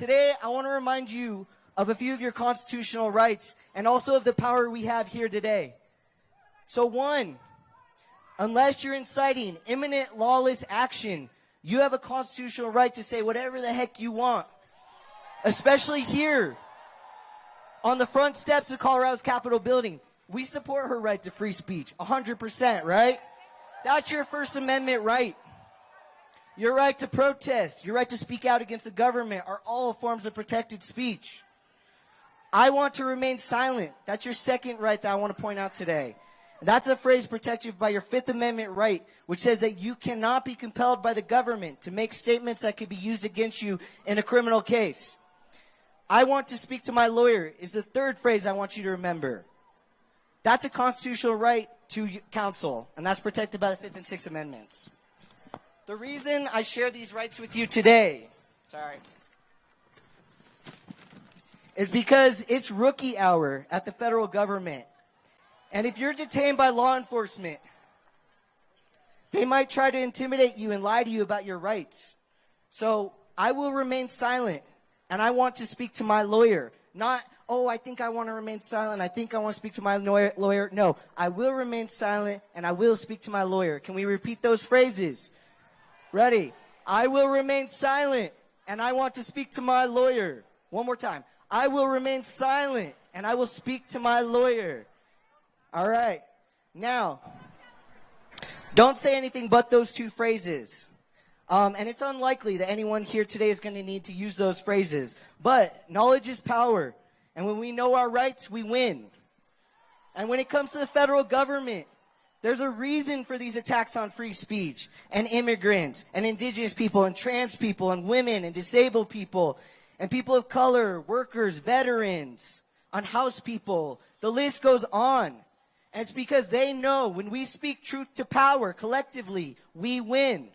Today, I want to remind you of a few of your constitutional rights and also of the power we have here today. So 1, unless you're inciting imminent lawless action, you have a constitutional right to say whatever the heck you want, especially here on the front steps of Colorado's Capitol building. We support her right to free speech, 100%, right? That's your First Amendment right. Your right to protest, your right to speak out against the government are all forms of protected speech. I want to remain silent. That's your second right that I want to point out today. That's a phrase protected by your Fifth Amendment right, which says that you cannot be compelled by the government to make statements that could be used against you in a criminal case. I want to speak to my lawyer is the third phrase I want you to remember. That's a constitutional right to counsel, and that's protected by the Fifth and Sixth Amendments. The reason I share these rights with you today, is because it's rookie hour at the federal government. And if you're detained by law enforcement, they might try to intimidate you and lie to you about your rights. So I will remain silent, and I want to speak to my lawyer. Not, oh, I think I want to remain silent. I think I want to speak to my lawyer. No, I will remain silent, and I will speak to my lawyer. Can we repeat those phrases? Ready? I will remain silent, and I want to speak to my lawyer. One more time. I will remain silent, and I will speak to my lawyer. All right. Now, don't say anything but those two phrases. And it's unlikely that anyone here today is going to need to use those phrases. But knowledge is power. And when we know our rights, we win. And when it comes to the federal government, there's a reason for these attacks on free speech and immigrants and indigenous people and trans people and women and disabled people and people of color, workers, veterans, on House people. The list goes on. And it's because they know when we speak truth to power collectively, we win.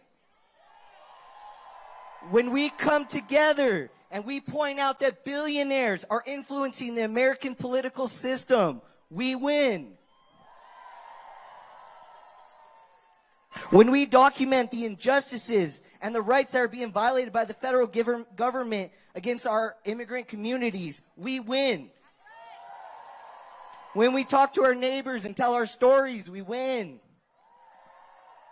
When we come together and we point out that billionaires are influencing the American political system, we win. When we document the injustices and the rights that are being violated by the federal government against our immigrant communities, we win. When we talk to our neighbors and tell our stories, we win.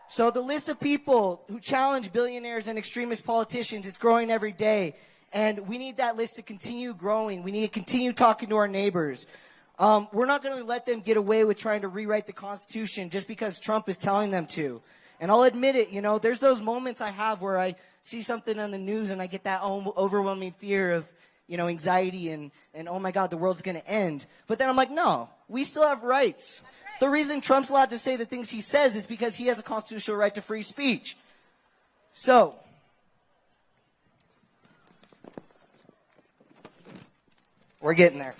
So the list of people who challenge billionaires and extremist politicians is growing every day. And we need that list to continue growing. We need to continue talking to our neighbors. We're not going to let them get away with trying to rewrite the Constitution just because Trump is telling them to. And I'll admit it, there's those moments I have where I see something on the news and I get that overwhelming fear of, anxiety and oh my God, the world's going to end. But then I'm like, no, we still have rights. The reason Trump's allowed to say the things he says is because he has a constitutional right to free speech. So, we're getting there.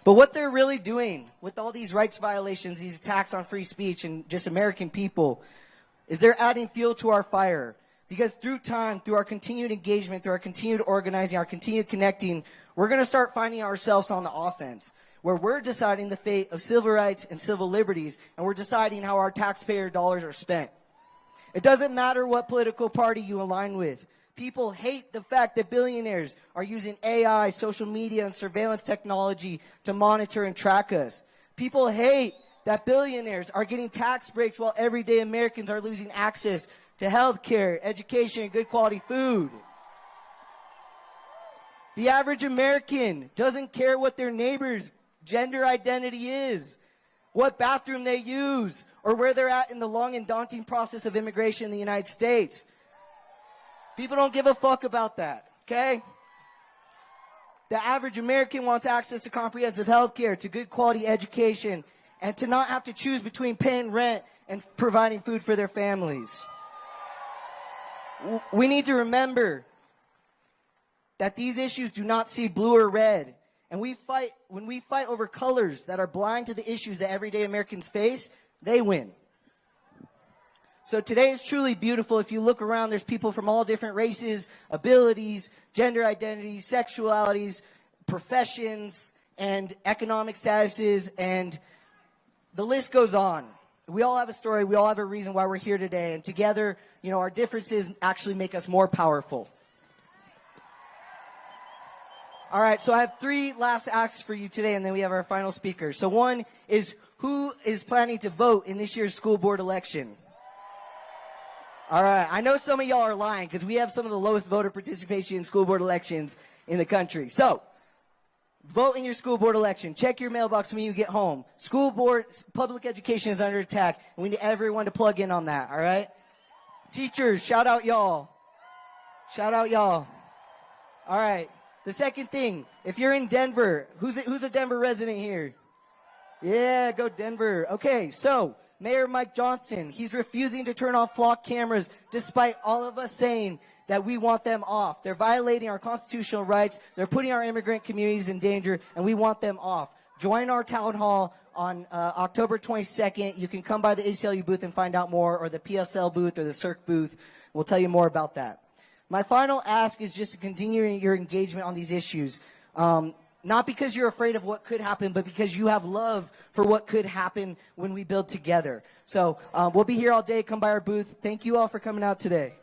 But what they're really doing with all these rights violations, these attacks on free speech and just American people, is they're adding fuel to our fire. Because through time, through our continued engagement, through our continued organizing, our continued connecting, we're going to start finding ourselves on the offense, where we're deciding the fate of civil rights and civil liberties, and we're deciding how our taxpayer dollars are spent. It doesn't matter what political party you align with. People hate the fact that billionaires are using AI, social media, and surveillance technology to monitor and track us. People hate that billionaires are getting tax breaks while everyday Americans are losing access to health care, education, and good quality food. The average American doesn't care what their neighbor's gender identity is, what bathroom they use, or where they're at in the long and daunting process of immigration in the United States. People don't give a fuck about that, okay? The average American wants access to comprehensive health care, to good quality education, and to not have to choose between paying rent and providing food for their families. We need to remember that these issues do not see blue or red. And when we fight over colors that are blind to the issues that everyday Americans face, they win. So today is truly beautiful. If you look around, there's people from all different races, abilities, gender identities, sexualities, professions, and economic statuses, and the list goes on. we all have a story. We all have a reason why we're here today. And together, you know, our differences actually make us more powerful. All right, so I have 3 last asks for you today, and then we have our final speaker. So one is, who is planning to vote in this year's school board election? All right, I know some of y'all are lying because we have some of the lowest voter participation in school board elections in the country. So, vote in your school board election. Check your mailbox when you get home. School board, public education is under attack, and we need everyone to plug in on that, all right? Teachers, shout out y'all. Shout out y'all. All right. The second thing, if you're in Denver, who's a Denver resident here? Yeah, go Denver. Okay, so Mayor Mike Johnston, he's refusing to turn off flock cameras despite all of us saying that we want them off. They're violating our constitutional rights. They're putting our immigrant communities in danger, and we want them off. Join our town hall on October 22nd. You can come by the ACLU booth and find out more, or the PSL booth or the CERC booth. We'll tell you more about that. My final ask is just to continue your engagement on these issues. Not because you're afraid of what could happen, but because you have love for what could happen when we build together. So we'll be here all day. Come by our booth. Thank you all for coming out today.